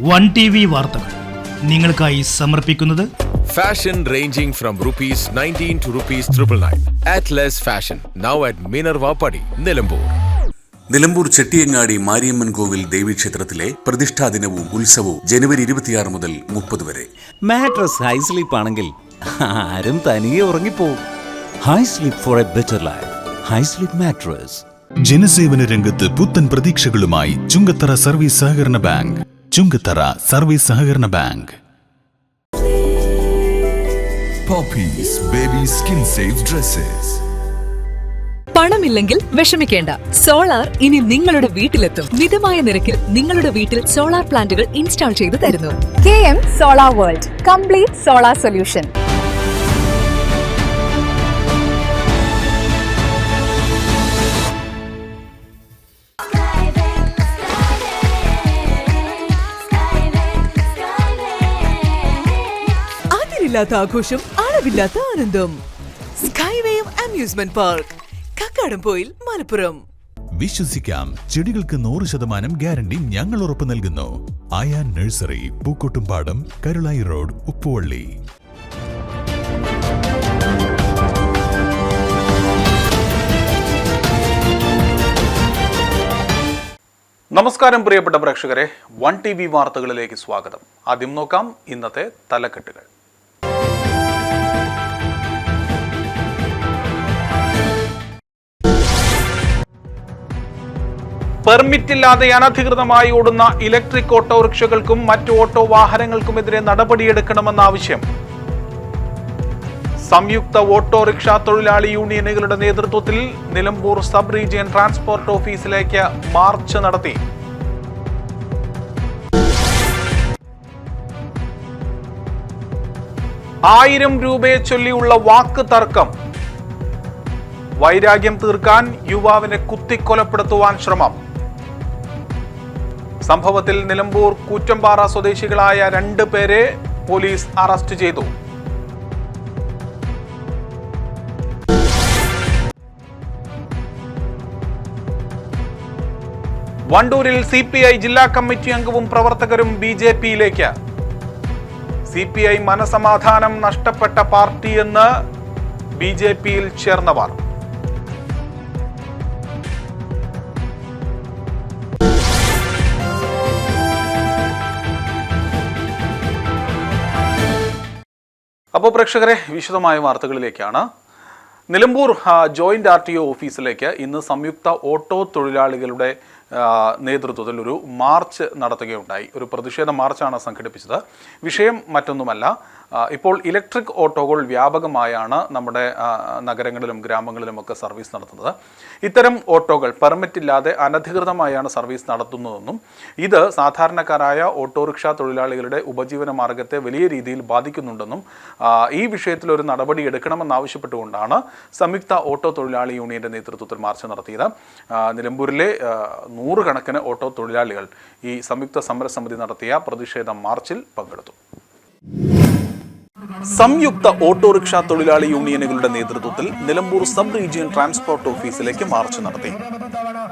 One TV വാർത്തകൾ നിങ്ങൾക്കായി സമർപ്പിക്കുന്നത് Fashion ranging from ₹19 to ₹999. Atlas Fashion, now at Minerva Padi, Nilambur. Nilambur Chettiyangadi Mariamman കോവിൽ ദേവീക്ഷേത്രത്തിലെ പ്രതിഷ്ഠാ ദിനവും ഉത്സവവും ജനുവരി 26 മുതൽ 30 വരെ. മാട്രസ് ഹൈ സ്ലീപ്പ് ആണെങ്കിൽ ആരും തനിയെ ഉറങ്ങിപ്പോവും. High sleep for a better life. High sleep mattress. ജനസേവന രംഗത്ത് പുത്തൻ പ്രതീക്ഷകളുമായി ചുങ്കത്തറ സർവീസ് സഹകരണ ബാങ്ക്. ചുങ്കത്തറ സർവീസ് സഹകരണ bank. Poppies Baby Skin Safe Dresses. പണമില്ലെങ്കിൽ വിഷമിക്കേണ്ട. സോളാർ ഇനി നിങ്ങളുടെ വീട്ടിലെത്തും. മിതമായ നിരക്കിൽ നിങ്ങളുടെ വീട്ടിൽ സോളാർ പ്ലാന്റുകൾ ഇൻസ്റ്റാൾ ചെയ്തു തരുന്നു. KM Solar World, complete solar solution. അതിരില്ലാത്ത ആഘോഷം, അളവില്ലാത്ത ആനന്ദം. Skywave amusement park, Kakkadampoyil, Malappuram. വിശ്വസിക്കാം, ചെടികൾക്ക് 100% ഗ്യാരണ്ടി ഞങ്ങൾ ഉറപ്പു നൽകുന്നു. Aayan nursery, Pookkottumpadam, Karulai road, Uppuvalli. നമസ്കാരം പ്രിയപ്പെട്ട പ്രേക്ഷകരെ, വൺ TV വാർത്തകളിലേക്ക് സ്വാഗതം. ആദ്യം നോക്കാം ഇന്നത്തെ തലക്കെട്ടുകൾ. പെർമിറ്റില്ലാതെ അനധികൃതമായി ഓടുന്ന ഇലക്ട്രിക് ഓട്ടോറിക്ഷകൾക്കും മറ്റു ഓട്ടോ വാഹനങ്ങൾക്കുമെതിരെ നടപടിയെടുക്കണമെന്ന ആവശ്യം. സംയുക്ത ഓട്ടോറിക്ഷ തൊഴിലാളി യൂണിയനുകളുടെ നേതൃത്വത്തിൽ നിലമ്പൂർ സബ് റീജിയൻ ട്രാൻസ്പോർട്ട് ഓഫീസിലേക്ക് മാർച്ച് നടത്തി. ₹1000 ചൊല്ലിയുള്ള വാക്ക് തർക്കം. വൈരാഗ്യം തീർക്കാൻ യുവാവിനെ കുത്തിക്കൊലപ്പെടുത്തുവാൻ ശ്രമം. സംഭവത്തിൽ നിലമ്പൂർ കൂറ്റമ്പാറ സ്വദേശികളായ 2 പേരെ പോലീസ് അറസ്റ്റ് ചെയ്തു. വണ്ടൂരിൽ CPI ജില്ലാ കമ്മിറ്റി അംഗവും പ്രവർത്തകരും BJPയിലേക്ക്. CPI മനസമാധാനം നഷ്ടപ്പെട്ട പാർട്ടിയെന്ന് BJPയിൽ ചേർന്നവർ. അപ്പോൾ പ്രേക്ഷകരെ, വിശദമായ വാർത്തകളിലേക്കാണ്. നിലമ്പൂർ ജോയിന്റ് RTO ഓഫീസിലേക്ക് ഇന്ന് സംയുക്ത ഓട്ടോ തൊഴിലാളികളുടെ നേതൃത്വത്തിൽ ഒരു മാർച്ച് നടത്തുകയുണ്ടായി. ഒരു പ്രതിഷേധ മാർച്ചാണ് സംഘടിപ്പിച്ചത്. വിഷയം മറ്റൊന്നുമല്ല, ഇപ്പോൾ ഇലക്ട്രിക് ഓട്ടോകൾ വ്യാപകമായാണ് നമ്മുടെ നഗരങ്ങളിലും ഗ്രാമങ്ങളിലുമൊക്കെ സർവീസ് നടത്തുന്നത്. ഇത്തരം ഓട്ടോകൾ പെർമിറ്റില്ലാതെ അനധികൃതമായാണ് സർവീസ് നടത്തുന്നതെന്നും ഇത് സാധാരണക്കാരായ ഓട്ടോറിക്ഷ തൊഴിലാളികളുടെ ഉപജീവന മാർഗത്തെ വലിയ രീതിയിൽ ബാധിക്കുന്നുണ്ടെന്നും ഈ വിഷയത്തിൽ ഒരു നടപടി എടുക്കണമെന്നാവശ്യപ്പെട്ടുകൊണ്ടാണ് സംയുക്ത ഓട്ടോ തൊഴിലാളി യൂണിയന്റെ നേതൃത്വത്തിൽ മാർച്ച് നടത്തിയത്. നിലമ്പൂരിലെ 100 കണക്കിന് ഓട്ടോ തൊഴിലാളികൾ ഈ സംയുക്ത സമരസമിതി നടത്തിയ പ്രതിഷേധ മാർച്ചിൽ പങ്കെടുത്തു. സംയുക്ത ഓട്ടോറിക്ഷ തൊഴിലാളി യൂണിയനുകളുടെ നേതൃത്വത്തിൽ നിലമ്പൂർ സബ് റീജിയൻ ട്രാൻസ്പോർട്ട് ഓഫീസിലേക്ക് മാർച്ച് നടത്തി.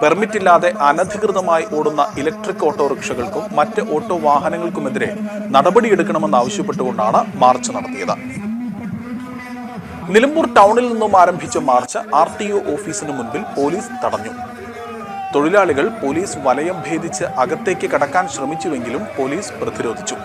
പെർമിറ്റില്ലാതെ അനധികൃതമായി ഓടുന്ന ഇലക്ട്രിക് ഓട്ടോറിക്ഷകൾക്കും മറ്റ് ഓട്ടോ വാഹനങ്ങൾക്കുമെതിരെ നടപടിയെടുക്കണമെന്നാവശ്യപ്പെട്ടുകൊണ്ടാണ് മാർച്ച് നടത്തിയത്. നിലമ്പൂർ ടൗണിൽ നിന്നും ആരംഭിച്ച മാർച്ച് RTO ഓഫീസിന് മുൻപിൽ പോലീസ് തടഞ്ഞു. തൊഴിലാളികൾ പോലീസ് വലയം ഭേദിച്ച് അകത്തേക്ക് കടക്കാൻ ശ്രമിച്ചുവെങ്കിലും പോലീസ് പ്രതിരോധിച്ചു.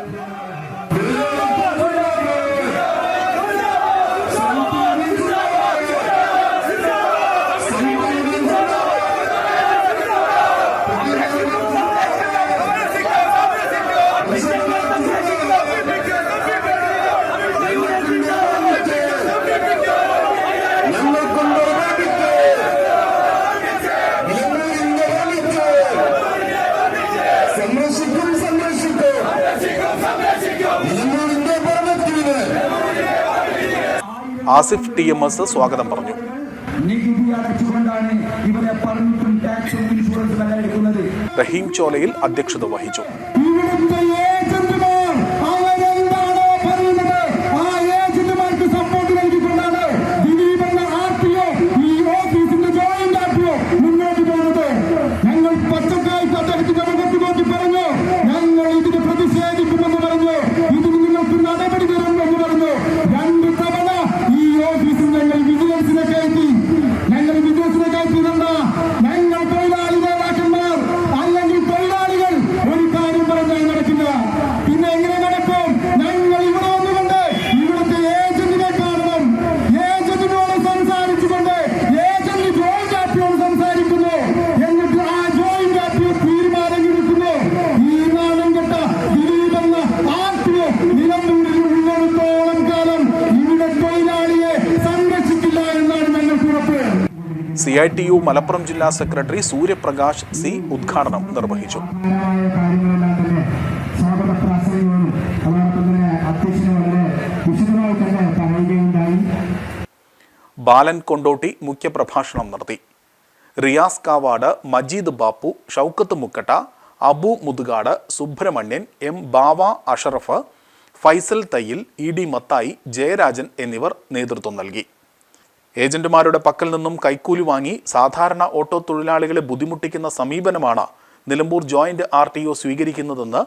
ആസിഫ് TMS സ്വാഗതം പറഞ്ഞു. റഹീം ചോലയിൽ അധ്യക്ഷത വഹിച്ചു. ഞങ്ങൾ പച്ചക്കായി പദ്ധതി നോക്കി പറഞ്ഞു ഞങ്ങൾ ഇതിന് പ്രതിഷേധം CITU മലപ്പുറം ജില്ലാ സെക്രട്ടറി സൂര്യപ്രകാശ് സി ഉദ്ഘാടനം നിർവഹിച്ചു. ബാലൻ കൊണ്ടോട്ടി മുഖ്യപ്രഭാഷണം നടത്തി. റിയാസ് കാവാട്, മജീദ് ബാപ്പു, ഷൗക്കത്ത് മുക്കട്ട, അബു മുതുകാട്, സുബ്രഹ്മണ്യൻ, M. ബാവ അഷറഫ്, ഫൈസൽ തയ്യിൽ, ED മത്തായി, ജയരാജൻ എന്നിവർ നേതൃത്വം നൽകി. ഏജന്റുമാരുടെ പക്കൽ നിന്നും കൈക്കൂലി വാങ്ങി സാധാരണ ഓട്ടോ തൊഴിലാളികളെ ബുദ്ധിമുട്ടിക്കുന്ന സമീപനമാണ് നിലമ്പൂർ ജോയിന്റ് RTO സ്വീകരിക്കുന്നതെന്ന്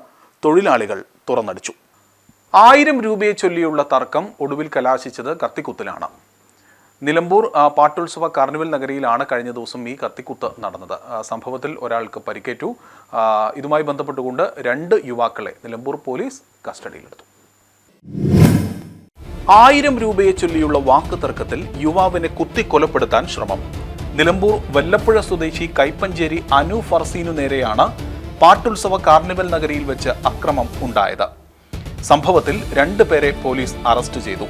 തൊഴിലാളികൾ തുറന്നടിച്ചു. 1000 രൂപയെ ചൊല്ലിയുള്ള തർക്കം ഒടുവിൽ കലാശിച്ചത് കത്തിക്കുത്തിലാണ്. നിലമ്പൂർ പാട്ടുത്സവ കാർണിവൽ നഗരിയിലാണ് കഴിഞ്ഞ ദിവസം ഈ കത്തിക്കുത്ത് നടന്നത്. സംഭവത്തിൽ ഒരാൾക്ക് പരിക്കേറ്റു. ഇതുമായി ബന്ധപ്പെട്ടുകൊണ്ട് 2 യുവാക്കളെ നിലമ്പൂർ പോലീസ് കസ്റ്റഡിയിലെടുത്തു. 1000 രൂപയെ ചൊല്ലിയുള്ള വാക്ക് തർക്കത്തിൽ യുവാവിനെ കുത്തിക്കൊലപ്പെടുത്താൻ ശ്രമം. നിലമ്പൂർ വല്ലപ്പുഴ സ്വദേശി കൈപ്പഞ്ചേരി അനു ഫർസീനു നേരെയാണ് പാട്ടുത്സവ കാർണിവൽ നഗരിയിൽ വെച്ച് അക്രമം ഉണ്ടായത്. സംഭവത്തിൽ 2 പേരെ പോലീസ് അറസ്റ്റ് ചെയ്തു.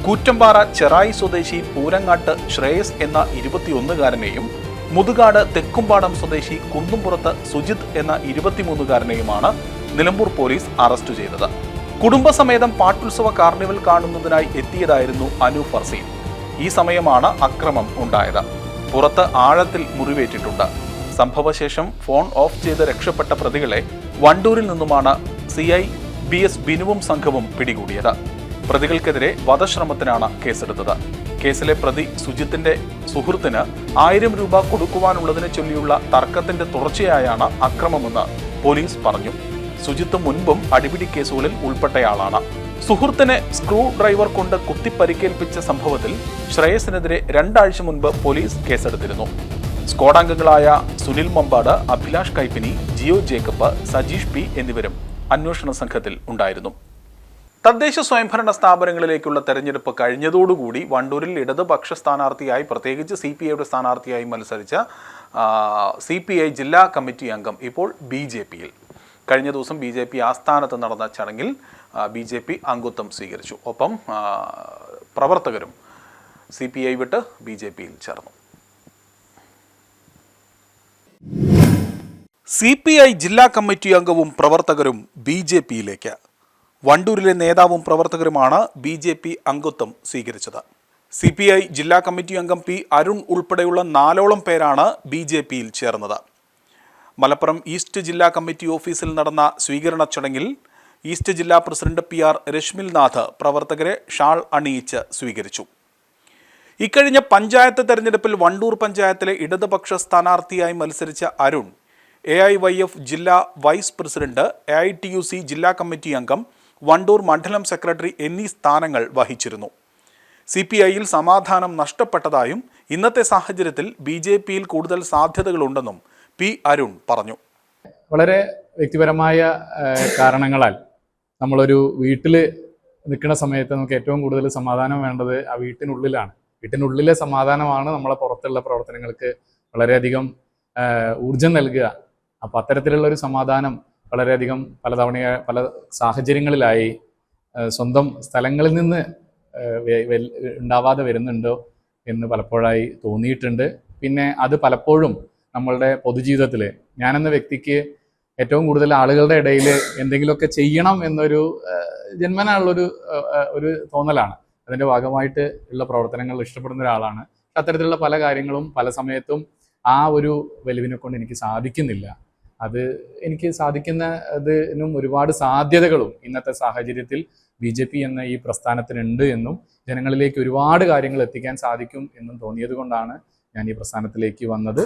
കൂറ്റമ്പാറ ചെറായി സ്വദേശി പൂരങ്ങാട്ട് ശ്രേയസ് എന്ന 21-കാരനെയും മുതുകാട് തെക്കുംപാടം സ്വദേശി കുന്നുംപുറത്ത് സുജിത് എന്ന 23-കാരനെയുമാണ് നിലമ്പൂർ പോലീസ് അറസ്റ്റ് ചെയ്തത്. കുടുംബസമേതം പാട്ടുത്സവ കാർണിവൽ കാണുന്നതിനായി എത്തിയതായിരുന്നു അനു ഫർസീൻ. ഈ സമയമാണ് അക്രമം ഉണ്ടായത്. പുറത്ത് ആഴത്തിൽ മുറിവേറ്റിട്ടുണ്ട്. സംഭവശേഷം ഫോൺ ഓഫ് ചെയ്ത് രക്ഷപ്പെട്ട പ്രതികളെ വണ്ടൂരിൽ നിന്നുമാണ് CI BS ബിനുവും സംഘവും പിടികൂടിയത്. പ്രതികൾക്കെതിരെ വധശ്രമത്തിനാണ് കേസെടുത്തത്. കേസിലെ പ്രതി സുജിത്തിന്റെ സുഹൃത്തിന് 1000 രൂപ കൊടുക്കുവാനുള്ളതിനെ ചൊല്ലിയുള്ള തർക്കത്തിന്റെ തുടർച്ചയായാണ് അക്രമമെന്ന് പോലീസ് പറഞ്ഞു. സുജിത്ത് മുൻപും അടിപിടി കേസുകളിൽ ഉൾപ്പെട്ടയാളാണ്. സുഹൃത്തിനെ സ്ക്രൂ ഡ്രൈവർ കൊണ്ട് കുത്തിപ്പരിക്കേൽപ്പിച്ച സംഭവത്തിൽ ശ്രേയസിനെതിരെ 2 ആഴ്ച മുൻപ് പോലീസ് കേസെടുത്തിരുന്നു. സ്ക്വാഡംഗങ്ങളായ സുനിൽ മമ്പാട്, അഭിലാഷ് കൈപ്പിനി, ജിയോ ജേക്കബ്, സജീഷ് P എന്നിവരും അന്വേഷണ സംഘത്തിൽ ഉണ്ടായിരുന്നു. തദ്ദേശ സ്വയംഭരണ സ്ഥാപനങ്ങളിലേക്കുള്ള തെരഞ്ഞെടുപ്പ് കഴിഞ്ഞതോടുകൂടി വണ്ടൂരിൽ ഇടതുപക്ഷ സ്ഥാനാർത്ഥിയായി, പ്രത്യേകിച്ച് CPIയുടെ സ്ഥാനാർത്ഥിയായി മത്സരിച്ച CPI ജില്ലാ കമ്മിറ്റി അംഗം ഇപ്പോൾ BJPയിൽ. കഴിഞ്ഞ ദിവസം BJP ആസ്ഥാനത്ത് നടന്ന ചടങ്ങിൽ BJP അംഗത്വം സ്വീകരിച്ചു. ഒപ്പം പ്രവർത്തകരും CPI വിട്ട് BJPയിൽ ചേർന്നു. CPI ജില്ലാ കമ്മിറ്റി അംഗവും പ്രവർത്തകരും BJPയിലേക്ക്. വണ്ടൂരിലെ നേതാവും പ്രവർത്തകരുമാണ് BJP അംഗത്വം സ്വീകരിച്ചത്. CPI ജില്ലാ കമ്മിറ്റി അംഗം P. അരുൺ ഉൾപ്പെടെയുള്ള 4ഓളം പേരാണ് BJPയിൽ ചേർന്നത്. മലപ്പുറം ഈസ്റ്റ് ജില്ലാ കമ്മിറ്റി ഓഫീസിൽ നടന്ന സ്വീകരണ ചടങ്ങിൽ ഈസ്റ്റ് ജില്ലാ പ്രസിഡന്റ് PR രശ്മിൽനാഥ് പ്രവർത്തകരെ ഷാൾ അണിയിച്ച് സ്വീകരിച്ചു. ഇക്കഴിഞ്ഞ പഞ്ചായത്ത് തെരഞ്ഞെടുപ്പിൽ വണ്ടൂർ പഞ്ചായത്തിലെ ഇടതുപക്ഷ സ്ഥാനാർത്ഥിയായി മത്സരിച്ച അരുൺ AIYF ജില്ലാ വൈസ് പ്രസിഡന്റ്, AITUC ജില്ലാ കമ്മിറ്റി അംഗം, വണ്ടൂർ മണ്ഡലം സെക്രട്ടറി എന്നീ സ്ഥാനങ്ങൾ വഹിച്ചിരുന്നു. CPIയിൽ സമാധാനം നഷ്ടപ്പെട്ടതായും ഇന്നത്തെ സാഹചര്യത്തിൽ BJPയിൽ കൂടുതൽ സാധ്യതകളുണ്ടെന്നും P. അരുൺ പറഞ്ഞു. വളരെ വ്യക്തിപരമായ കാരണങ്ങളാൽ നമ്മളൊരു വീട്ടിൽ നിൽക്കുന്ന സമയത്ത് നമുക്ക് ഏറ്റവും കൂടുതൽ സമാധാനം വേണ്ടത് ആ വീട്ടിനുള്ളിലാണ്. വീട്ടിനുള്ളിലെ സമാധാനമാണ് നമ്മളെ പുറത്തുള്ള പ്രവർത്തനങ്ങൾക്ക് വളരെയധികം ഊർജം നൽകുക. അപ്പോൾ അത്തരത്തിലുള്ള ഒരു സമാധാനം വളരെയധികം പല സാഹചര്യങ്ങളിലായി സ്വന്തം സ്ഥലങ്ങളിൽ നിന്ന് ഉണ്ടാവാതെ വരുന്നുണ്ടോ എന്ന് പലപ്പോഴായി തോന്നിയിട്ടുണ്ട്. പിന്നെ അത് പലപ്പോഴും നമ്മളുടെ പൊതുജീവിതത്തിൽ ഞാനെന്ന വ്യക്തിക്ക് ഏറ്റവും കൂടുതൽ ആളുകളുടെ ഇടയിൽ എന്തെങ്കിലുമൊക്കെ ചെയ്യണം എന്നൊരു ജന്മനാളുള്ളൊരു തോന്നലാണ്. അതിൻ്റെ ഭാഗമായിട്ട് ഉള്ള പ്രവർത്തനങ്ങൾ ഇഷ്ടപ്പെടുന്ന ഒരാളാണ്. അത്തരത്തിലുള്ള പല കാര്യങ്ങളും പല സമയത്തും ആ ഒരു വെലുവിനെ കൊണ്ട് എനിക്ക് സാധിക്കുന്നില്ല. അത് എനിക്ക് സാധിക്കുന്നതിനും ഒരുപാട് സാധ്യതകളും ഇന്നത്തെ സാഹചര്യത്തിൽ BJP എന്ന ഈ പ്രസ്ഥാനത്തിനുണ്ട് എന്നും ജനങ്ങളിലേക്ക് ഒരുപാട് കാര്യങ്ങൾ എത്തിക്കാൻ സാധിക്കും എന്നും തോന്നിയത് കൊണ്ടാണ് ഞാൻ ഈ പ്രസ്ഥാനത്തിലേക്ക് വന്നത്.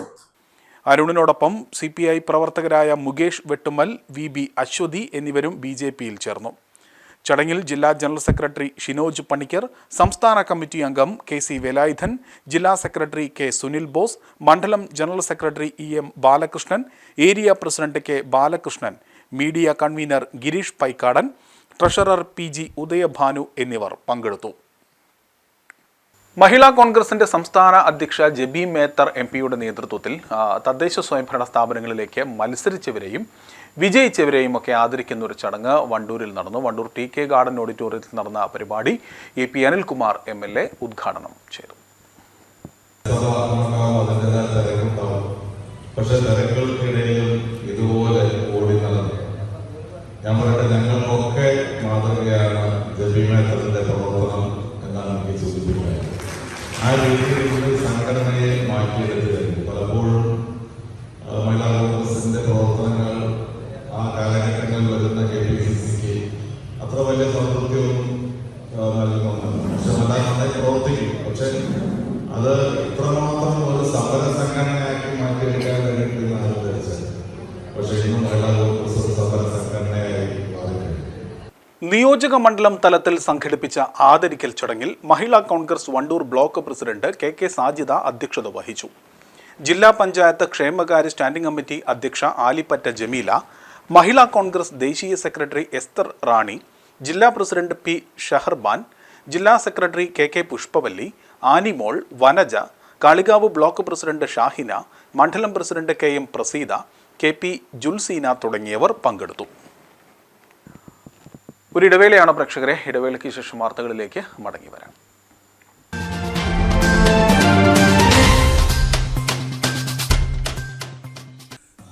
അരുണിനോടൊപ്പം CPI പ്രവർത്തകരായ മുകേഷ് വെട്ടുമൽ, VB അശ്വതി എന്നിവരും BJPയിൽ ചേർന്നു. ചടങ്ങിൽ ജില്ലാ ജനറൽ സെക്രട്ടറി ഷിനോജ് പണിക്കർ, സംസ്ഥാന കമ്മിറ്റി അംഗം KC വേലായുധൻ, ജില്ലാ സെക്രട്ടറി K. സുനിൽ ബോസ്, മണ്ഡലം general secretary EM Balakrishnan, area president K. Balakrishnan, media convener Girish Paikkadan, treasurer PG Udayabhanu എന്നിവർ പങ്കെടുത്തു. മഹിളാ കോൺഗ്രസിന്റെ സംസ്ഥാന അധ്യക്ഷ ജെബി മേത്തർ MP-യുടെ നേതൃത്വത്തിൽ തദ്ദേശ സ്വയംഭരണ സ്ഥാപനങ്ങളിലേക്ക് മത്സരിച്ചവരെയും വിജയിച്ചവരെയും ഒക്കെ ആദരിക്കുന്ന ഒരു ചടങ്ങ് വണ്ടൂരിൽ നടന്നു. വണ്ടൂർ TK ഗാർഡൻ ഓഡിറ്റോറിയത്തിൽ നടന്ന പരിപാടി AP അനിൽകുമാർ MLA ഉദ്ഘാടനം ചെയ്തു. അതിൻ്റെതായ തിരക്കുണ്ടാവും. പക്ഷെ തിരക്കുകൾക്കിടയിലും ഇതുപോലെ ഓടി നടന്നു. ഞാൻ പറയട്ടെ, ഞങ്ങൾക്കൊക്കെ മാതൃകയാണ് ജബിമേറ്ററിന്റെ പ്രവർത്തനം എന്നാണ് എനിക്ക് സൂചിപ്പിക്കുന്നത്. ആ രീതിയിൽ സംഘടനയെ മാറ്റിയെടുക്കുകയായിരുന്നു. പലപ്പോഴും മഹിളാ കോൺഗ്രസിന്റെ പ്രവർത്തനങ്ങൾ ആ കാലഘട്ടങ്ങളിൽ വരുന്ന KPCCക്ക് അത്ര വലിയ സംതൃപ്തിയൊന്നും നൽകുന്നുണ്ട്. പക്ഷെ നന്നായി പ്രവർത്തിക്കും. പക്ഷെ അത് ഇത്രമാത്രം ഒരു സമര സംഘടനയാക്കി മാറ്റിയെടുക്കാൻ വേണ്ടിയിട്ടാണ് ധരിച്ചത്. പക്ഷെ ഇന്ന് മഹിളാ കോൺഗ്രസ് ഒരു സമര സംഘടനയായി മാറിയിട്ടുണ്ട്. നിയോജക മണ്ഡലം തലത്തിൽ സംഘടിപ്പിച്ച ആദരിക്കൽ ചടങ്ങിൽ Mahila Congress Wandoor block president KK Sajida അധ്യക്ഷത വഹിച്ചു. ജില്ലാ പഞ്ചായത്ത് ക്ഷേമകാര്യ സ്റ്റാൻഡിംഗ് കമ്മിറ്റി അധ്യക്ഷ ആലിപ്പറ്റ ജമീല, മഹിളാ കോൺഗ്രസ് ദേശീയ സെക്രട്ടറി എസ്തർ റാണി, ജില്ലാ പ്രസിഡന്റ് P ഷഹർബാൻ, ജില്ലാ secretary KK Pushpavalli, Animol, Vanaja, Kalikavu block president Shahina, മണ്ഡലം പ്രസിഡന്റ് KM പ്രസീദ, KP ജുൽസീന തുടങ്ങിയവർ പങ്കെടുത്തു. ഒരു ഇടവേളയാണ് പ്രേക്ഷകരെ. ഇടവേളയ്ക്ക് ശേഷം വാർത്തകളിലേക്ക് മടങ്ങി വരാം.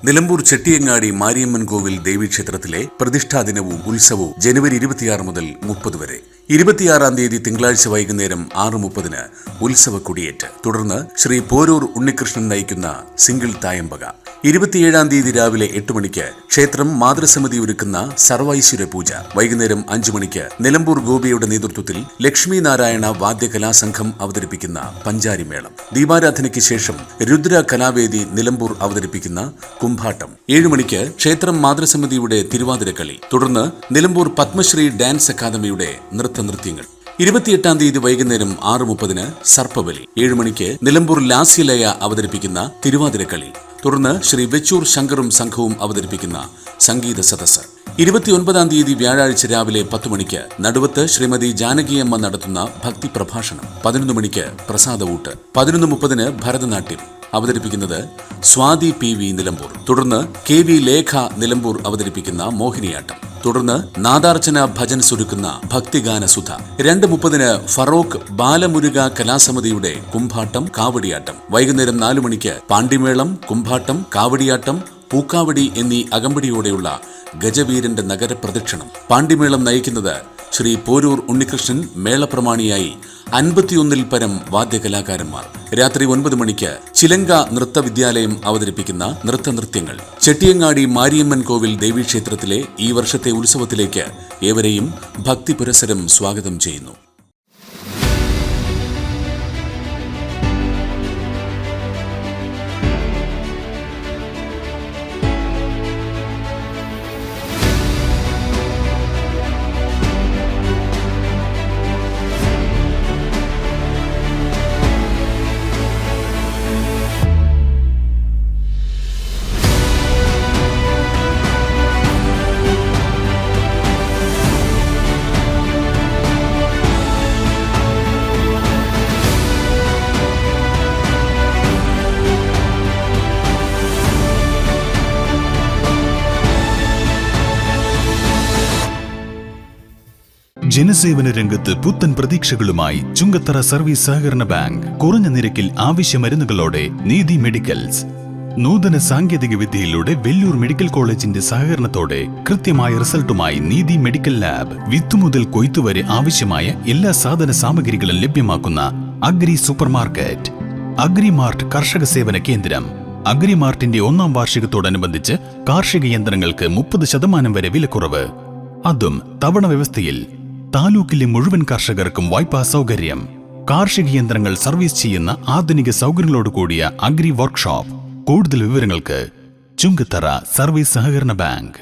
നിലമ്പൂർ ചെട്ടിയങ്ങാടി മാരിയമ്മൻ കോവിൽ ദേവീക്ഷേത്രത്തിലെ പ്രതിഷ്ഠാദിനവും ഉത്സവവും ജനുവരി 26 മുതൽ 30 വരെ. 26-ാം തീയതി തിങ്കളാഴ്ച വൈകുന്നേരം 6:30 ഉത്സവ കൊടിയേറ്റ്. തുടർന്ന് ശ്രീ പോരൂർ ഉണ്ണികൃഷ്ണൻ നയിക്കുന്ന സിംഗിൾ തായമ്പക. 27-ാം തീയതി രാവിലെ 8 മണിക്ക് ക്ഷേത്രം മാതൃസമിതി ഒരുക്കുന്ന സർവൈശ്വര്യ പൂജ. വൈകുന്നേരം 5 മണിക്ക് നിലമ്പൂർ ഗോപിയുടെ നേതൃത്വത്തിൽ ലക്ഷ്മി നാരായണ വാദ്യകലാസംഘം അവതരിപ്പിക്കുന്ന പഞ്ചാരിമേളം. ദീപാരാധനയ്ക്ക് ശേഷം രുദ്ര കലാവേദി നിലമ്പൂർ അവതരിപ്പിക്കുന്ന കുംഭാട്ടം. 7 മണിക്ക് ക്ഷേത്രം മാതൃസമിതിയുടെ തിരുവാതിരക്കളി. തുടർന്ന് നിലമ്പൂർ പത്മശ്രീ ഡാൻസ് അക്കാദമിയുടെ നൃത്തനൃത്യങ്ങൾ. 28-ാം തീയതി വൈകുന്നേരം 6:30 സർപ്പബലി. 7 മണിക്ക് നിലമ്പൂർ ലാസ്യലയ അവതരിപ്പിക്കുന്ന തിരുവാതിരക്കളി. തുടർന്ന് ശ്രീ വെച്ചൂർ ശങ്കറും സംഘവും അവതരിപ്പിക്കുന്ന സംഗീത സദസ്സ്. 29-ാം തീയതി വ്യാഴാഴ്ച രാവിലെ 10 മണിക്ക് നടുവത്ത് ശ്രീമതി ജാനകിയമ്മ നടത്തുന്ന ഭക്തി പ്രഭാഷണം. 11 മണിക്ക് പ്രസാദവൂട്ട്. 11:30 ഭരതനാട്യം അവതരിപ്പിക്കുന്നത് സ്വാതി PV നിലമ്പൂർ. തുടർന്ന് KV ലേഖ നിലമ്പൂർ അവതരിപ്പിക്കുന്ന മോഹിനിയാട്ടം. തുടർന്ന് നാദാർച്ചന ഭജൻ ഒരുക്കുന്ന ഭക്തിഗാന സുധ. 2:30 ഫറോക്ക് ബാലമുരുക കലാസമിതിയുടെ കുംഭാട്ടം കാവടിയാട്ടം. വൈകുന്നേരം 4 മണിക്ക് പാണ്ടിമേളം, കുംഭാട്ടം, കാവടിയാട്ടം, പൂക്കാവടി എന്നീ അകമ്പടിയോടെയുള്ള ഗജവീരന്റെ നഗരപ്രദക്ഷിണം. പാണ്ടിമേളം നയിക്കുന്നത് ശ്രീ പോരൂർ ഉണ്ണികൃഷ്ണൻ. മേളപ്രമാണിയായി 51-ൽ പരം വാദ്യകലാകാരന്മാർ. രാത്രി 9 മണിക്ക് ചിലങ്ക നൃത്തവിദ്യാലയം അവതരിപ്പിക്കുന്ന നൃത്തനൃത്യങ്ങൾ. ചെട്ടിയങ്ങാടി മാരിയമ്മൻ കോവിൽ ദേവീക്ഷേത്രത്തിലെ ഈ വർഷത്തെ ഉത്സവത്തിലേക്ക് ഏവരെയും ഭക്തിപുരസരം സ്വാഗതം ചെയ്യുന്നു. ജനസേവന രംഗത്ത് പുത്തൻ പ്രതീക്ഷകളുമായി ചുങ്കത്തറ സർവീസ് സഹകരണ ബാങ്ക്. കുറഞ്ഞ നിരക്കിൽ ആവശ്യ മരുന്നുകളോടെ നീതി മെഡിക്കൽസ്. നൂതന സാങ്കേതിക വിദ്യയിലൂടെ വെല്ലൂർ മെഡിക്കൽ കോളേജിന്റെ സഹകരണത്തോടെ കൃത്യമായ റിസൾട്ടുമായി നീതി മെഡിക്കൽ ലാബ്. വിത്തു മുതൽ കൊയ്ത്തു വരെ ആവശ്യമായ എല്ലാ സാധന സാമഗ്രികളും ലഭ്യമാക്കുന്ന അഗ്രി സൂപ്പർ മാർക്കറ്റ്. അഗ്രിമാർട്ട് കർഷക സേവന കേന്ദ്രം. അഗ്രിമാർട്ടിന്റെ 1-ാം വാർഷികത്തോടനുബന്ധിച്ച് കാർഷിക യന്ത്രങ്ങൾക്ക് 30% വരെ വിലക്കുറവ്. അതും തവണ വ്യവസ്ഥയിൽ. താലൂക്കിലെ മുഴുവൻ കർഷകർക്കും വായ്പാ സൗകര്യം. കാർഷിക യന്ത്രങ്ങൾ സർവീസ് ചെയ്യുന്ന ആധുനിക സൗകര്യങ്ങളോട് കൂടിയ അഗ്രി വർക്ക്ഷോപ്പ്. കൂടുതൽ വിവരങ്ങൾക്ക് ചുങ്കത്തറ സർവീസ് സഹകരണ ബാങ്ക്.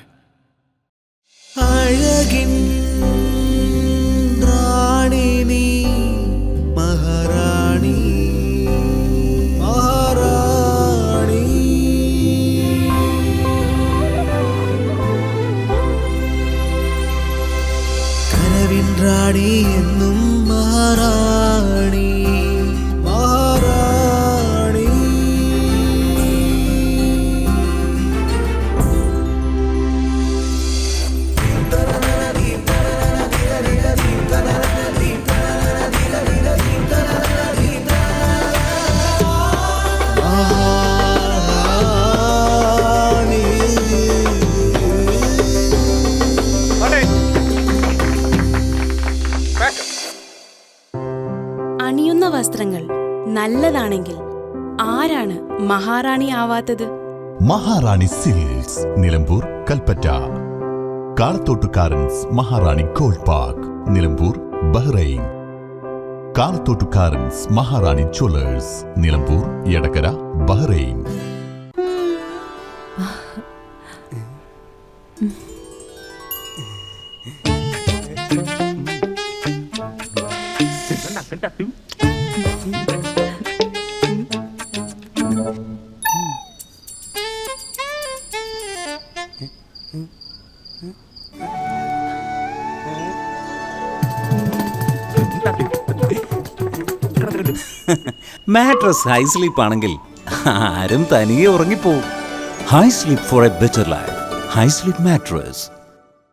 റാണി എന്നും മഹാറാണി മഹാറാണി. വസ്ത്രങ്ങൾ നല്ലതാണെങ്കിൽ ആരാണ് മഹാറാണി ആവാത്തത്? Maharani silks, Nilambur, Kalpetta. Kalathottukarans Maharani gold park, Nilambur, Bahrain. Kalathottukarans Maharani jewellers, Nilambur, Edakkara, Bahrain. Mattress high sleep ആണെങ്കിൽ ആരും തനിയെ ഉറങ്ങിപ്പോവും. High sleep for a better life. High sleep mattress.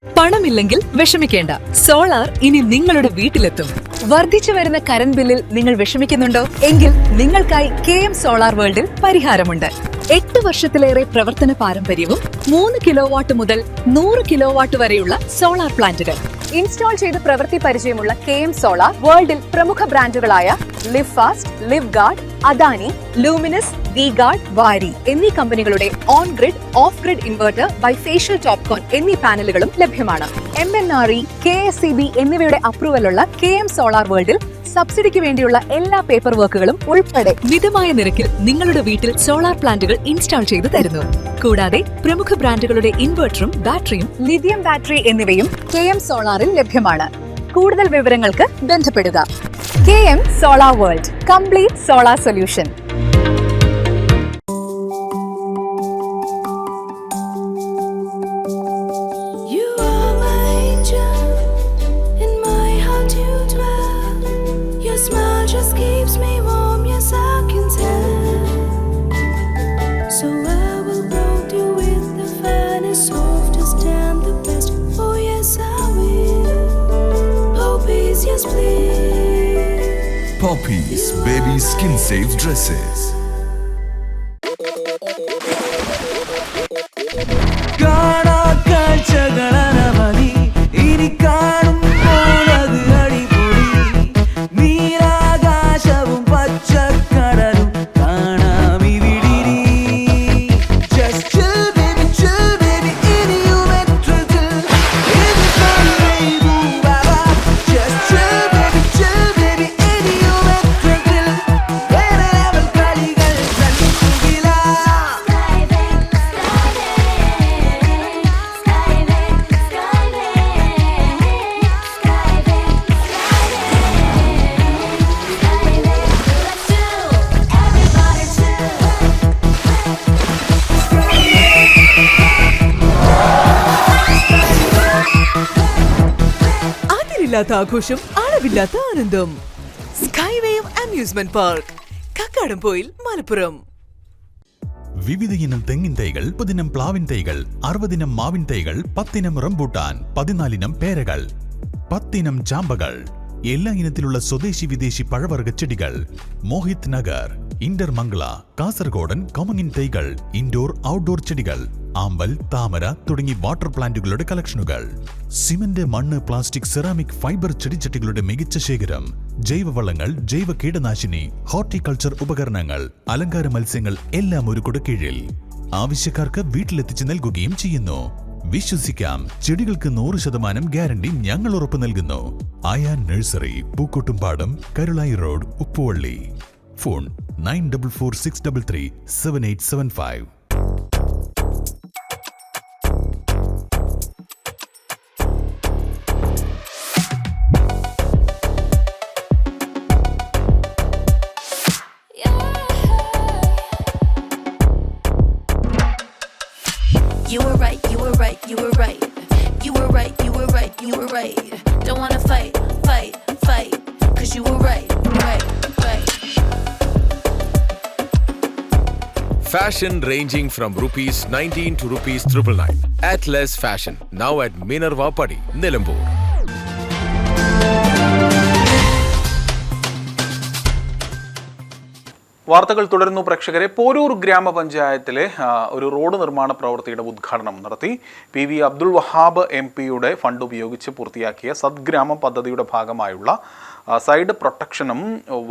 പണമില്ലെങ്കിൽ വിഷമിക്കേണ്ട. സോളാർ ഇനി നിങ്ങളുടെ വീട്ടിലെത്തും. വർദ്ധിച്ചു വരുന്ന കറന്റ് ബില്ലിൽ നിങ്ങൾ വിഷമിക്കുന്നുണ്ടോ? എങ്കിൽ നിങ്ങൾക്കായി KM സോളാർ വേൾഡിൽ പരിഹാരമുണ്ട്. 8 വർഷത്തിലേറെ പ്രവർത്തന പാരമ്പര്യവും 3 കിലോവാട്ട് മുതൽ 100 കിലോവാട്ട് വരെയുള്ള സോളാർ പ്ലാന്റുകൾ. ഇൻസ്റ്റാൾ ചെയ്ത് പ്രവൃത്തി പരിചയമുള്ള KM സോളാർ വേൾഡിൽ പ്രമുഖ ബ്രാൻഡുകളായ Livfast, Livguard, Adani, luminous, V guard, Waaree എന്നീ കമ്പനികളുടെ on grid, off grid inverter, bifacial topcon എന്നീ പാനലുകളും ലഭ്യമാണ്. MNRE, KSEB എന്നിവയുടെ അപ്രൂവലുള്ള KM സോളാർ വേൾഡിൽ സബ്സിഡിക്ക് വേണ്ടിയുള്ള എല്ലാ പേപ്പർ വർക്കുകളും ഉൾപ്പെടെ മിതമായ നിരക്കിൽ നിങ്ങളുടെ വീട്ടിൽ സോളാർ പ്ലാന്റുകൾ ഇൻസ്റ്റാൾ ചെയ്തു തരുന്നു. കൂടാതെ പ്രമുഖ ബ്രാൻഡുകളുടെ ഇൻവെർട്ടറും ബാറ്ററിയും, ലിഥിയം ബാറ്ററി എന്നിവയും KM സോളാറിൽ ലഭ്യമാണ്. കൂടുതൽ വിവരങ്ങൾക്ക് ബന്ധപ്പെടുക. KM solar world, complete solar solution. Poppies Baby Skin Safe Dresses. ആഘോഷം, അളവില്ലാത്ത ആനന്ദം. Skywave amusement park, Kakkadampoyil, Malappuram. വിവിധ ഇനം തെങ്ങിൻ തൈകൾ, 30 ഇനം പ്ലാവിൻ തൈകൾ, 60 ഇനം മാവിൻ തൈകൾ, 10 ഇനം റംബൂട്ടാൻ, 14 ഇനം പേരകൾ, 10 ഇനം ചാമ്പകൾ, എല്ലാ ഇനത്തിലുള്ള സ്വദേശി വിദേശി പഴവർഗ ചെടികൾ. മോഹിത് നഗർ, ഇന്റർമംഗള, കാസർഗോഡൻ കൊമങ്ങിൻ തൈകൾ, ഇൻഡോർ ഔട്ട്ഡോർ ചെടികൾ, ആമ്പൽ, താമര തുടങ്ങി വാട്ടർ പ്ലാന്റുകളുടെ കളക്ഷനുകൾ. സിമന്റ്, മണ്ണ്, പ്ലാസ്റ്റിക്, സെറാമിക്, ഫൈബർ ചെടിച്ചട്ടികളുടെ മികച്ച ശേഖരം. ജൈവവളങ്ങൾ, ജൈവ കീടനാശിനി, ഹോർട്ടിക്കൾച്ചർ ഉപകരണങ്ങൾ, അലങ്കാര മത്സ്യങ്ങൾ എല്ലാം ഒരു കുടക്കീഴിൽ. ആവശ്യക്കാർക്ക് വീട്ടിലെത്തിച്ച് നൽകുകയും ചെയ്യുന്നു. വിശ്വസിക്കാം, ചെടികൾക്ക് 100% ഗ്യാരണ്ടി ഞങ്ങൾ ഉറപ്പു നൽകുന്നു. Aayan nursery, Pookkottumpadam, Karulai road, Uppuvalli. Phone 9446337875. You were right, you were right, you were right. You were right, you were right, you were right. Don't wanna fight, fight, fight. 'Cause you were right, right, right. Fashion ranging from ₹19 to ₹999. Atlas Fashion, now at Minerva Padi, Nilambur. വാർത്തകൾ തുടരുന്നു പ്രേക്ഷകരെ. പോരൂർ ഗ്രാമപഞ്ചായത്തിലെ ഒരു road നിർമ്മാണ പ്രവൃത്തിയുടെ ഉദ്ഘാടനം നടത്തി. PV Abdul Wahab MP-യുടെ fund ഉപയോഗിച്ച് പൂർത്തിയാക്കിയ സദ്ഗ്രാമം പദ്ധതിയുടെ ഭാഗമായുള്ള സൈഡ് പ്രൊട്ടക്ഷനും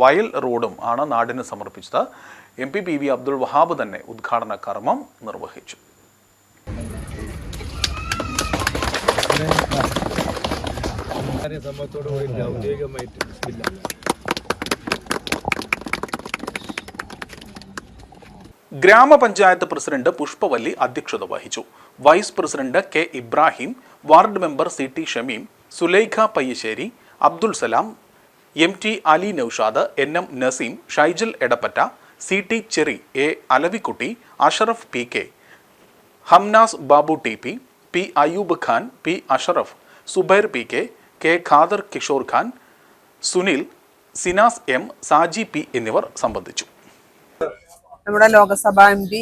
വയൽ റോഡും ആണ് നാടിന് സമർപ്പിച്ചത്. MP PV അബ്ദുൾ വഹാബ് തന്നെ ഉദ്ഘാടന കർമ്മം നിർവഹിച്ചു. ഗ്രാമപഞ്ചായത്ത് പ്രസിഡന്റ് പുഷ്പവല്ലി അധ്യക്ഷത വഹിച്ചു. Vice president K Ibrahim, ward member CT Shameem, Sulaikha Payyasseri, Abdul Salam, MT Ali Noushad, NM Naseem, Shaijal Edappatta, CT Cherry, A Alavikutty, Ashraf PK, Hamnas Babu TP, P Ayub Khan, P Ashraf, Zubair PK, K Khader Kishore Khan, Sunil, Sinas M, Saji P എന്നിവർ സംബന്ധിച്ചു. നമ്മുടെ ലോകസഭാ MP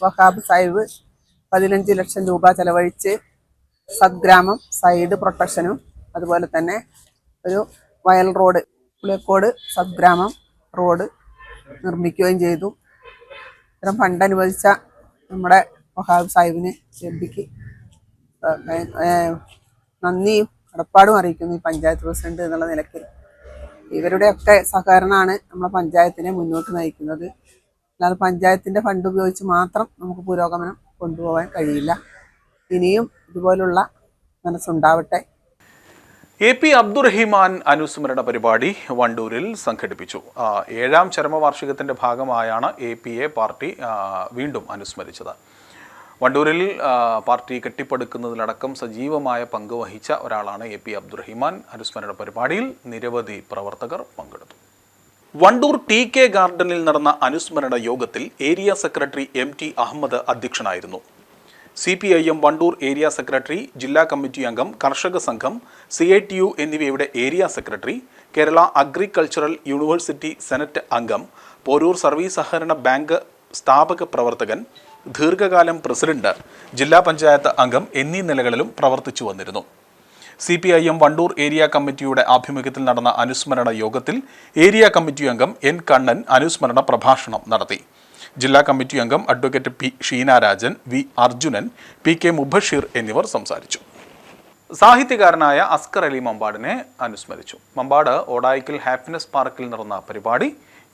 വഹാബ് സാഹിബ് 15 ലക്ഷം രൂപ ചെലവഴിച്ച് സദ്ഗ്രാമം സൈഡ് പ്രൊട്ടക്ഷനും അതുപോലെ തന്നെ ഒരു വയൽ റോഡ് പുളിയക്കോട് സദ്ഗ്രാമം റോഡ് നിർമ്മിക്കുകയും ചെയ്തു. ഇത്തരം ഫണ്ട് അനുവദിച്ച നമ്മുടെ വഹാബ് സാഹിബിന് MPക്ക് നന്ദിയും കടപ്പാടും അറിയിക്കുന്നു ഈ പഞ്ചായത്ത് പ്രസിഡന്റ് എന്നുള്ള നിലയ്ക്ക്. ഇവരുടെയൊക്കെ സഹകരണമാണ് നമ്മളെ പഞ്ചായത്തിനെ മുന്നോട്ട് നയിക്കുന്നത്. അല്ലാതെ പഞ്ചായത്തിൻ്റെ ഫണ്ട് ഉപയോഗിച്ച് മാത്രം നമുക്ക് പുരോഗമനം കൊണ്ടുപോകാൻ കഴിയില്ല. ഇനിയും ഇതുപോലുള്ള മനസ്സുണ്ടാവട്ടെ. AP അബ്ദുറഹിമാൻ അനുസ്മരണ പരിപാടി വണ്ടൂരിൽ സംഘടിപ്പിച്ചു. 7ാം ചരമവാർഷികത്തിൻ്റെ ഭാഗമായാണ് APയെ പാർട്ടി വീണ്ടും അനുസ്മരിച്ചത്. വണ്ടൂരിൽ പാർട്ടി കെട്ടിപ്പടുക്കുന്നതിലടക്കം സജീവമായ പങ്ക് വഹിച്ച ഒരാളാണ് AP അബ്ദുറഹിമാൻ. അനുസ്മരണ പരിപാടിയിൽ നിരവധി പ്രവർത്തകർ പങ്കെടുത്തു. വണ്ടൂർ TK ഗാർഡനിൽ നടന്ന അനുസ്മരണ യോഗത്തിൽ ഏരിയ സെക്രട്ടറി MT അഹമ്മദ് അധ്യക്ഷനായിരുന്നു. CPIM വണ്ടൂർ ഏരിയ സെക്രട്ടറി, ജില്ലാ കമ്മിറ്റി അംഗം, കർഷക സംഘം, CITU എന്നിവയുടെ area secretary, Kerala agricultural university senate അംഗം, പോരൂർ സർവീസ് സഹകരണ ബാങ്ക് സ്ഥാപക പ്രവർത്തകൻ, ദീർഘകാലം പ്രസിഡന്റ്, ജില്ലാ പഞ്ചായത്ത് അംഗം എന്നീ നിലകളിലും പ്രവർത്തിച്ചു വന്നിരുന്നു. CPIM വണ്ടൂർ ഏരിയ കമ്മിറ്റിയുടെ ആഭിമുഖ്യത്തിൽ നടന്ന അനുസ്മരണ യോഗത്തിൽ ഏരിയ കമ്മിറ്റി അംഗം N കണ്ണൻ അനുസ്മരണ പ്രഭാഷണം നടത്തി. ജില്ലാ കമ്മിറ്റി അംഗം advocate P Sheena Rajan, V Arjunan, PK Mubashir എന്നിവർ സംസാരിച്ചു. സാഹിത്യകാരനായ അസ്കർ അലി മമ്പാടിനെ അനുസ്മരിച്ചു. മമ്പാട് ഓടായിക്കൽ ഹാപ്പിനെസ് പാർക്കിൽ നടന്ന പരിപാടി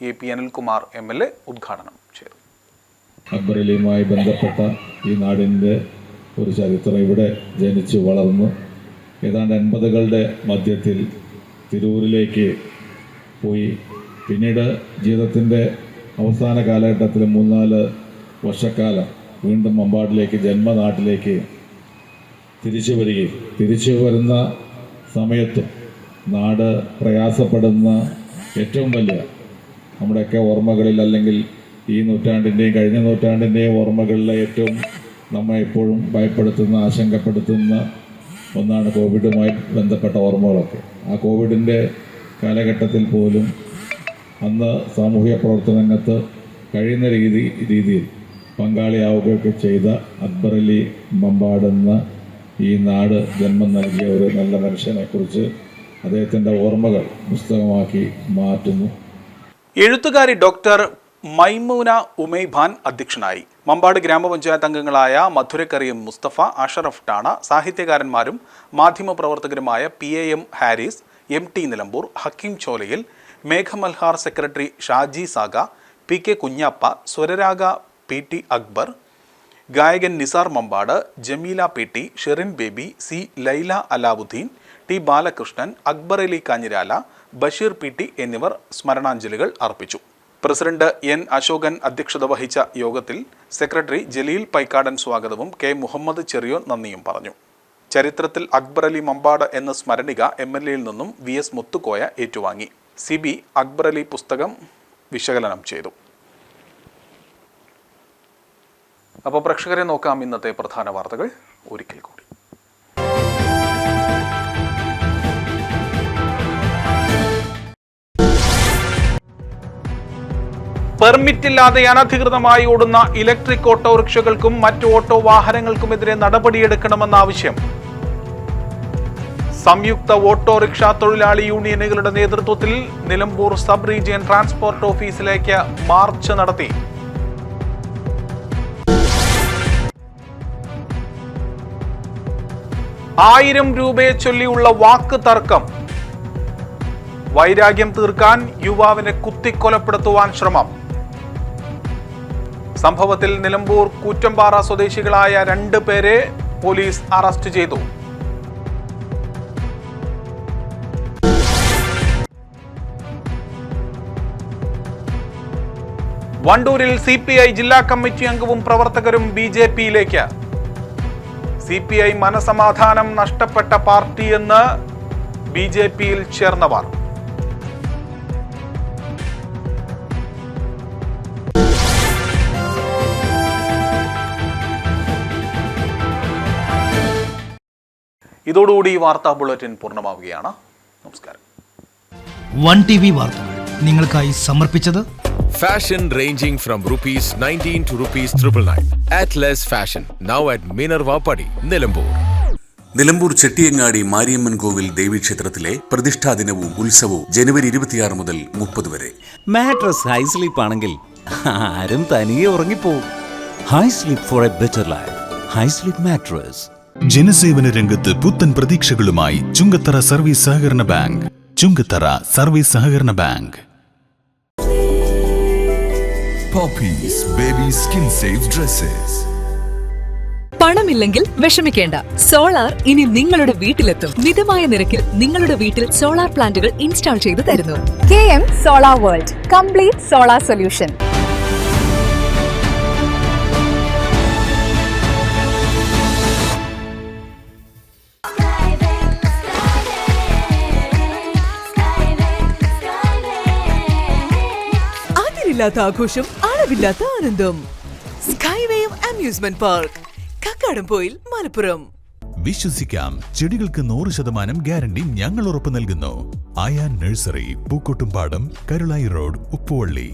AP അനിൽകുമാർ MLA ഉദ്ഘാടനം ചെയ്തു. അക്ബർ അലിയുമായി ബന്ധപ്പെട്ട ഈ നാടിൻ്റെ ഒരു ചരിത്രം, ഇവിടെ ജനിച്ചു വളർന്നു ഏതാണ്ട് 80കളുടെ മധ്യത്തിൽ തിരൂരിലേക്ക് പോയി. പിന്നീട് ജീവിതത്തിൻ്റെ അവസാന കാലഘട്ടത്തിൽ 3-4 വർഷക്കാലം വീണ്ടും മമ്പാടിലേക്ക്, ജന്മനാട്ടിലേക്ക് തിരിച്ചു വരുന്ന സമയത്തും നാട് പ്രയാസപ്പെടുന്ന ഏറ്റവും വലിയ നമ്മുടെയൊക്കെ ഓർമ്മകളിൽ, അല്ലെങ്കിൽ ഈ നൂറ്റാണ്ടിൻ്റെയും കഴിഞ്ഞ നൂറ്റാണ്ടിൻ്റെയും ഓർമ്മകളിലെ ഏറ്റവും നമ്മെ എപ്പോഴും ഭയപ്പെടുത്തുന്ന, ആശങ്കപ്പെടുത്തുന്ന ഒന്നാണ് കോവിഡുമായി ബന്ധപ്പെട്ട ഓർമ്മകളൊക്കെ. ആ കോവിഡിൻ്റെ കാലഘട്ടത്തിൽ പോലും അന്ന് സാമൂഹിക പ്രവർത്തന രംഗത്ത് കഴിയുന്ന രീതിയിൽ പങ്കാളിയാവുകയൊക്കെ ചെയ്ത അക്ബർ അലി മമ്പാടെന്ന ഈ നാട് ജന്മം നൽകിയ ഒരു നല്ല മനുഷ്യനെക്കുറിച്ച് അദ്ദേഹത്തിൻ്റെ ഓർമ്മകൾ പുസ്തകമാക്കി മാറ്റുന്നു. എഴുത്തുകാരി ഡോക്ടർ മൈമൂന ഉമൈഭാൻ അധ്യക്ഷനായി. മമ്പാട് ഗ്രാമപഞ്ചായത്ത് അംഗങ്ങളായ മധുരക്കറിയം മുസ്തഫ, അഷറഫ് ടാണ, സാഹിത്യകാരന്മാരും മാധ്യമപ്രവർത്തകരുമായ PAM Haris, MT Nilambur, Hakeem Cholayil, Meghamalhar secretary Shaji Saga, PK Kunhappa, Swararaga PT Akbar, ഗായകൻ Nisar Mampad, Jameela PT, Sherin Baby, C Laila Alauddin, T Balakrishnan, Akbar Ali Kanhirala, Basheer PT എന്നിവർ സ്മരണാഞ്ജലികൾ അർപ്പിച്ചു. പ്രസിഡന്റ് N അശോകൻ അധ്യക്ഷത വഹിച്ച യോഗത്തിൽ സെക്രട്ടറി ജലീൽ പൈക്കാടൻ സ്വാഗതവും K മുഹമ്മദ് ചെറിയോൻ നന്ദിയും പറഞ്ഞു. ചരിത്രത്തിൽ അക്ബർ അലി മമ്പാട് എന്ന സ്മരണിക MLAയിൽ നിന്നും VS മുത്തുക്കോയ ഏറ്റുവാങ്ങി. CB അക്ബർ അലി പുസ്തകം വിശകലനം ചെയ്തു. അപ്പോൾ പ്രേക്ഷകരെ നോക്കാം ഇന്നത്തെ പ്രധാന വാർത്തകൾ ഒരിക്കൽ കൂടി. പെർമിറ്റില്ലാതെ അനധികൃതമായി ഓടുന്ന ഇലക്ട്രിക് ഓട്ടോറിക്ഷകൾക്കും മറ്റു ഓട്ടോ വാഹനങ്ങൾക്കുമെതിരെ നടപടിയെടുക്കണമെന്ന ആവശ്യം. സംയുക്ത ഓട്ടോറിക്ഷ തൊഴിലാളി യൂണിയനുകളുടെ നേതൃത്വത്തിൽ നിലമ്പൂർ സബ് റീജിയൻ ട്രാൻസ്പോർട്ട് ഓഫീസിലേക്ക് മാർച്ച് നടത്തി. ₹1000 ചൊല്ലിയുള്ള വാക്ക് തർക്കം. വൈരാഗ്യം തീർക്കാൻ യുവാവിനെ കുത്തിക്കൊലപ്പെടുത്തുവാൻ ശ്രമം. സംഭവത്തിൽ നിലമ്പൂർ കൂറ്റമ്പാറ സ്വദേശികളായ 2 പേരെ പോലീസ് അറസ്റ്റ് ചെയ്തു. വണ്ടൂരിൽ CPI ജില്ലാ കമ്മിറ്റി അംഗവും പ്രവർത്തകരും BJPയിലേക്ക്. CPI മനസമാധാനം നഷ്ടപ്പെട്ട പാർട്ടിയെന്ന് BJPയിൽ ചേർന്നവർ. ഇതോടുകൂടി ഈ വാർത്താ ബുള്ളറ്റിൻ പൂർണ്ണമാവുകയാണ്. നമസ്കാരം. വൺ TV വാർത്തകൾ നിങ്ങൾക്കായി സമർപ്പിച്ചത് Fashion ranging from ₹19 to ₹999. Atlas Fashion, now at Minerva Padi, Nilambur. Nilambur Chettiyangadi Mariamman കോവിൽ ദേവീക്ഷേത്രത്തിലെ പ്രതിഷ്ഠാദിനവും ഉത്സവവും ജനുവരി 26 മുതൽ 30 വരെ. മാട്രസ് ഹൈ സ്ലീപ്പ് ആണെങ്കിൽ ആരും തനിയെ ഉറങ്ങിപ്പോവും. High sleep for a better life. High sleep mattress. ജനസേവന രംഗത്ത് പുത്തൻ പ്രതീക്ഷകളുമായി ചുങ്കത്തറ സർവീസ് സഹകരണ ബാങ്ക്. ചുങ്കത്തറ സർവീസ് സഹകരണ bank. Poppies Baby Skin Safe Dresses. പണമില്ലെങ്കിൽ വിഷമിക്കേണ്ട. സോളാർ ഇനി നിങ്ങളുടെ വീട്ടിലെത്തും. മിതമായ നിരക്കിൽ നിങ്ങളുടെ വീട്ടിൽ സോളാർ പ്ലാന്റുകൾ ഇൻസ്റ്റാൾ ചെയ്തു തരുന്നു. KM Solar World, complete solar solution. അതിരില്ലാത്ത ആഘോഷം, അളവില്ലാത്ത ആനന്ദം. Skywave amusement park, Kakkadampoyil, Malappuram. വിശ്വസിക്കാം, ചെടികൾക്ക് 100% ഗ്യാരണ്ടി ഞങ്ങൾ ഉറപ്പു നൽകുന്നു. Aayan nursery, Pookkottumpadam, Karulai road, Uppuvalli.